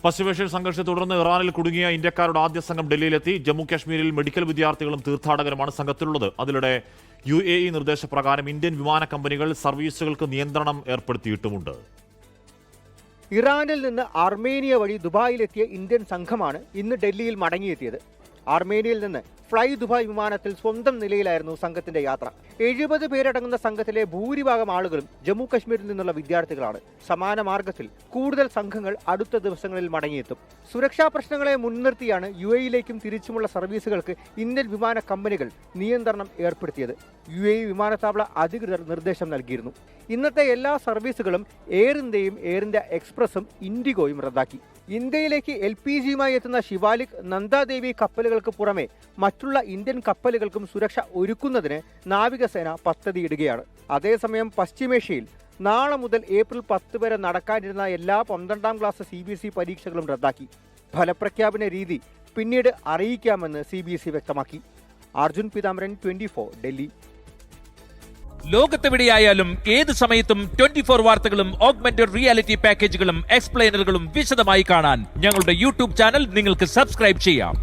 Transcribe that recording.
പശ്ചിമേഷ്യൻ സംഘർഷത്തെ തുടർന്ന് ഇറാനിൽ കുടുങ്ങിയ ഇന്ത്യക്കാരുടെ ആദ്യ സംഘം ഡൽഹിയിലെത്തി. ജമ്മു കാശ്മീരിൽ മെഡിക്കൽ വിദ്യാർത്ഥികളും തീർത്ഥാടകരുമാണ് സംഘത്തിലുള്ളത്. അതിനിടെ UAE നിർദ്ദേശപ്രകാരം ഇന്ത്യൻ വിമാന കമ്പനികൾ സർവീസുകൾക്ക് നിയന്ത്രണം ഏർപ്പെടുത്തിയിട്ടുമുണ്ട്. ഇറാനിൽ നിന്ന് അർമേനിയ വഴി ദുബായിലെത്തിയ ഇന്ത്യൻ സംഘമാണ് ഇന്ന് ഡൽഹിയിൽ മടങ്ങിയെത്തിയത്. അർമേനിയയിൽ നിന്ന് ഫ്ലൈ ദുബായ് വിമാനത്തിൽ സ്വന്തം നിലയിലായിരുന്നു സംഘത്തിന്റെ യാത്ര. 70 പേരടങ്ങുന്ന സംഘത്തിലെ ഭൂരിഭാഗം ആളുകളും ജമ്മു കശ്മീരിൽ നിന്നുള്ള വിദ്യാർത്ഥികളാണ്. സമാന മാർഗത്തിൽ കൂടുതൽ സംഘങ്ങൾ അടുത്ത ദിവസങ്ങളിൽ മടങ്ങിയെത്തും. സുരക്ഷാ പ്രശ്നങ്ങളെ മുൻനിർത്തിയാണ് UAEയിലേക്കും തിരിച്ചുമുള്ള സർവീസുകൾക്ക് ഇന്ത്യൻ വിമാന കമ്പനികൾ നിയന്ത്രണം ഏർപ്പെടുത്തിയത്. UAE വിമാനത്താവള അധികൃതർ നിർദ്ദേശം നൽകിയിരുന്നു. ഇന്നത്തെ എല്ലാ സർവീസുകളും എയർ ഇന്ത്യയും എയർ ഇന്ത്യ എക്സ്പ്രസും ഇൻഡിഗോയും റദ്ദാക്കി. ഇന്ത്യയിലേക്ക് LPGയുമായി എത്തുന്ന ശിവാലിക്, നന്ദാദേവി കപ്പലുകൾക്ക് പുറമെ മറ്റുള്ള ഇന്ത്യൻ കപ്പലുകൾക്കും സുരക്ഷ ഒരുക്കുന്നതിന് നാവികസേന പദ്ധതിയിടുകയാണ്. അതേസമയം പശ്ചിമേഷ്യയിൽ നാളെ മുതൽ ഏപ്രിൽ 10 വരെ നടക്കാനിരുന്ന എല്ലാ 12ാം ക്ലാസ് CBSE പരീക്ഷകളും റദ്ദാക്കി. ഫലപ്രഖ്യാപന രീതി പിന്നീട് അറിയിക്കാമെന്ന് CBSE വ്യക്തമാക്കി. അർജുൻ പീതാംബരൻ, 24, ഡൽഹി. ലോകത്തെവിടെയായാലും ഏത് സമയത്തും 24 വാർത്തകളും ഓഗ്മെന്റഡ് റിയാലിറ്റി പാക്കേജുകളും എക്സ്പ്ലെയിനറുകളും വിശദമായി കാണാൻ ഞങ്ങളുടെ YouTube ചാനൽ നിങ്ങൾക്ക് സബ്സ്ക്രൈബ് ചെയ്യാം.